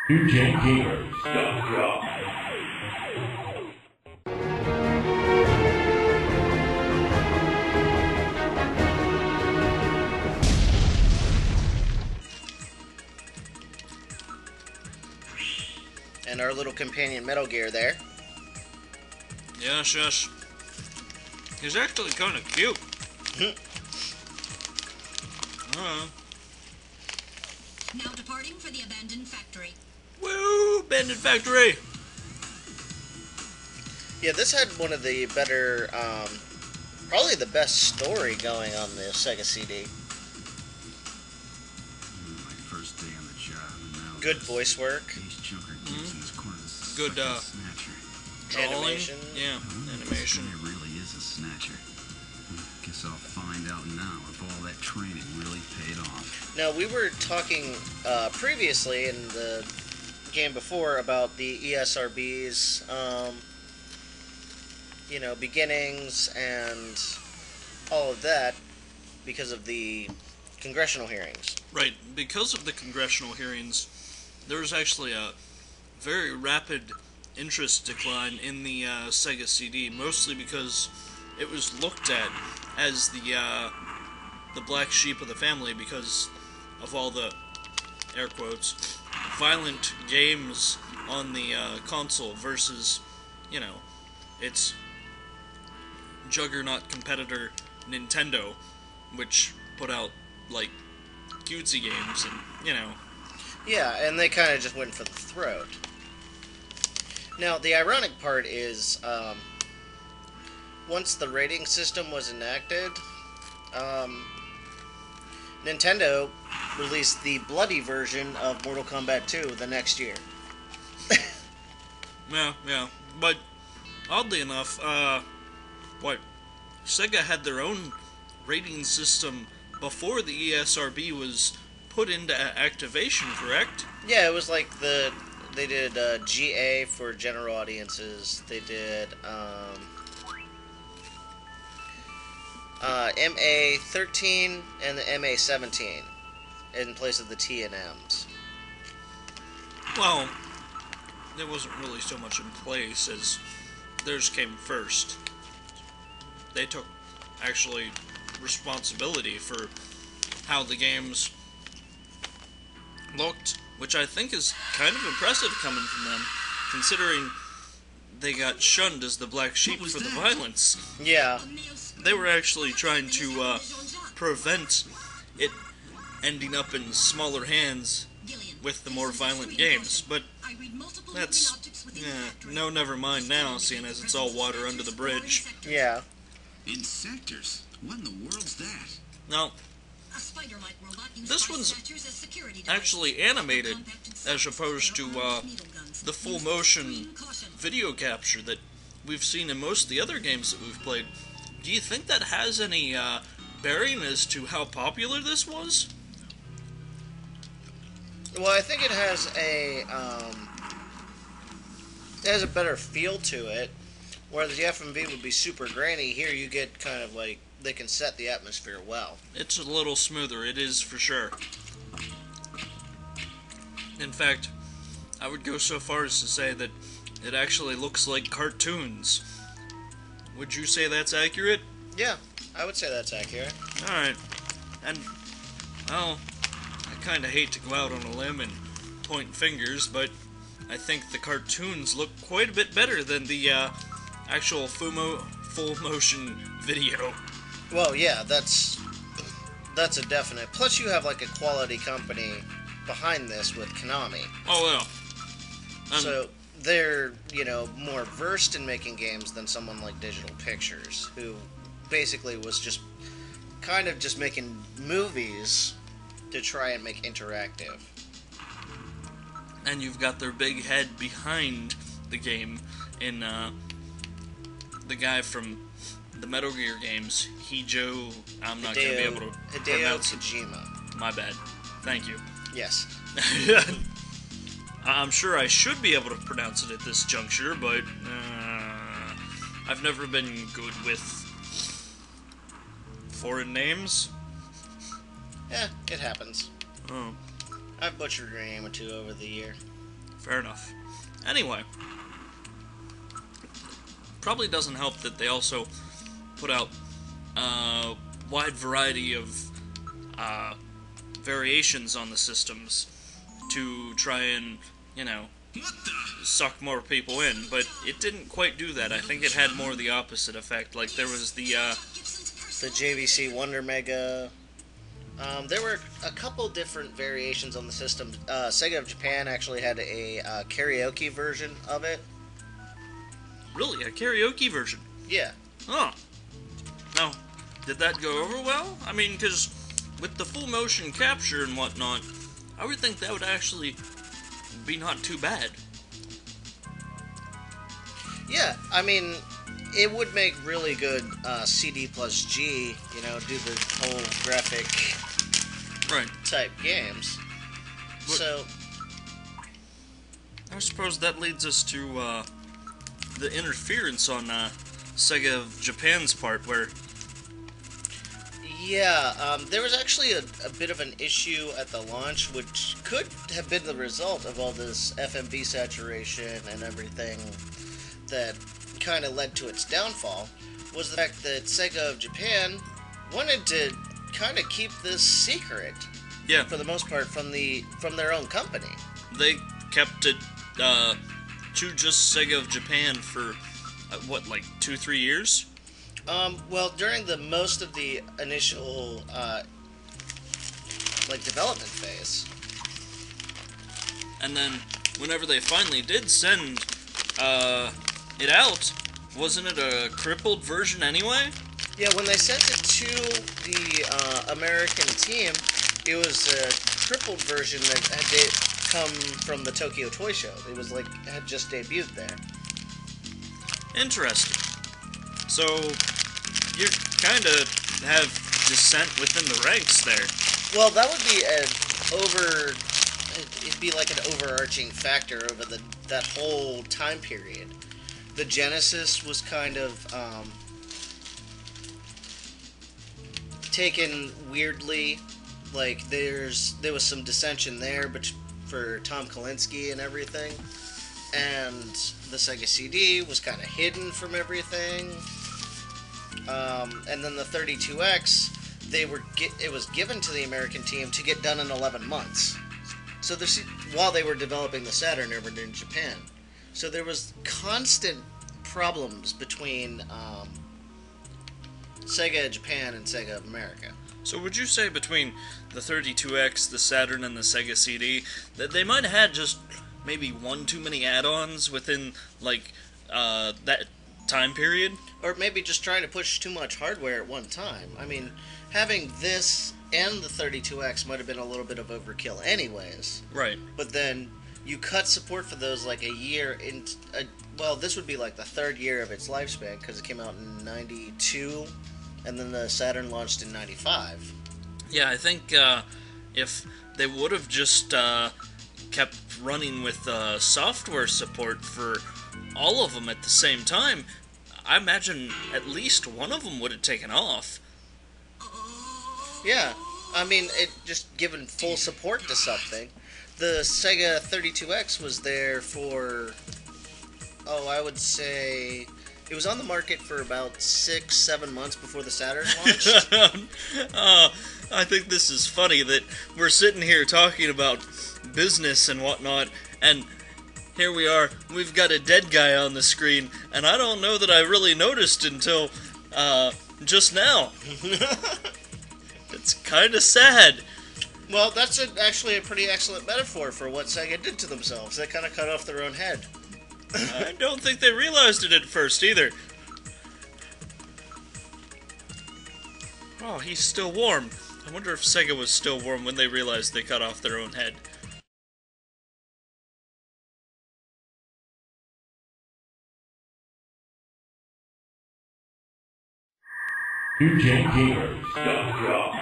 DJGamers.com. And our little companion Metal Gear there. Yes, yes. He's actually kind of cute. Now departing for the abandoned factory. Woo! Abandoned factory! Yeah, this had one of the better, probably the best story going on the Sega CD. My first day on the job, and now Good voice work. Good, snatcher. drawing. Animation. Yeah, animation. This guy really is a snatcher. Guess I'll find out now if all that training really paid off. Now, we were talking previously in the game before about the ESRB's, beginnings and all of that because of the congressional hearings. Right, because of the congressional hearings, there was actually a very rapid interest decline in the Sega CD, mostly because it was looked at as the black sheep of the family because of all the, air quotes, violent games on the console versus, its juggernaut competitor Nintendo, which put out, like, cutesy games and, Yeah, and they kind of just went for the throat. Now, the ironic part is, once the rating system was enacted, Nintendo released the bloody version of Mortal Kombat 2 the next year. Yeah, but oddly enough, Sega had their own rating system before the ESRB was put into activation, correct? Yeah, it was like they did GA for general audiences. They did MA13 and the MA17 in place of the T and M's. Well, it wasn't really so much in place as theirs came first. They took, actually, responsibility for how the games looked, which I think is kind of impressive coming from them, considering they got shunned as the black sheep for the violence. Yeah. They were actually trying to prevent it ending up in smaller hands with the more violent games, but that's, no, never mind now, seeing as it's all water under the bridge. Yeah. In sectors? What in the world's that? Now, this one's actually animated, as opposed to the full motion video capture that we've seen in most of the other games that we've played. Do you think that has any bearing as to how popular this was? Well, I think it has a better feel to it. Whereas the FMV would be super grainy, here you get kind of like they can set the atmosphere well. It's a little smoother, it is for sure. In fact, I would go so far as to say that it actually looks like cartoons. Would you say that's accurate? Yeah, I would say that's accurate. Alright. And, well, I kind of hate to go out on a limb and point fingers, but I think the cartoons look quite a bit better than the actual full motion video. Well, yeah, that's a definite. Plus, you have like a quality company behind this with Konami. Oh, yeah. So they're, more versed in making games than someone like Digital Pictures, who basically was just kind of just making movies to try and make interactive. And you've got their big head behind the game in the guy from the Metal Gear games, Hideo. I'm not going to be able to pronounce it. Kojima. My bad. Thank you. Yes. I'm sure I should be able to pronounce it at this juncture, but I've never been good with foreign names. Yeah, it happens. Oh. I've butchered a name or two over the year. Fair enough. Anyway, probably doesn't help that they also put out a wide variety of variations on the systems to try and, suck more people in, but it didn't quite do that. I think it had more of the opposite effect. Like, there was the JVC Wonder Mega. There were a couple different variations on the system. Sega of Japan actually had a karaoke version of it. Really? A karaoke version? Yeah. Huh. Now, did that go over well? I mean, because with the full motion capture and whatnot, I would think that would actually be not too bad. Yeah, I mean, it would make really good CD plus G, do the whole graphic type games. But so, I suppose that leads us to the interference on Sega of Japan's part, where... Yeah, there was actually a bit of an issue at the launch, which could have been the result of all this FMV saturation and everything that kind of led to its downfall, was the fact that Sega of Japan wanted to kind of keep this secret, for the most part, from their own company. They kept it to just Sega of Japan for, 2-3 years? Well, during most of the initial, development phase. And then, whenever they finally did send, it out, wasn't it a crippled version anyway? Yeah, when they sent it to the, American team, it was a crippled version that had come from the Tokyo Toy Show. It was had just debuted there. Interesting. So, you kind of have dissent within the ranks there. Well, that would be it'd be like an overarching factor over that whole time period. The Genesis was kind of taken weirdly. Like there was some dissension there, but for Tom Kalinske and everything, and the Sega CD was kind of hidden from everything. And then the 32X, it was given to the American team to get done in 11 months. So while they were developing the Saturn over in Japan, so there was constant problems between Sega Japan and Sega of America. So would you say between the 32X, the Saturn, and the Sega CD, that they might have had just maybe one too many add-ons within, that time period? Or maybe just trying to push too much hardware at one time. I mean, having this and the 32X might have been a little bit of overkill anyways. Right. But then you cut support for those a year this would be the third year of its lifespan, because it came out in 92, and then the Saturn launched in 95. Yeah, I think if they would have just kept running with software support for all of them at the same time, I imagine at least one of them would have taken off. Yeah, I mean, it just given full support to something. The Sega 32X was there for, I would say, it was on the market for about 6-7 months before the Saturn launched. I think this is funny that we're sitting here talking about business and whatnot, and here we are, we've got a dead guy on the screen, and I don't know that I really noticed until, just now. It's kind of sad. Well, that's actually a pretty excellent metaphor for what Sega did to themselves. They kind of cut off their own head. I don't think they realized it at first, either. Oh, he's still warm. I wonder if Sega was still warm when they realized they cut off their own head. NewGenGamers.com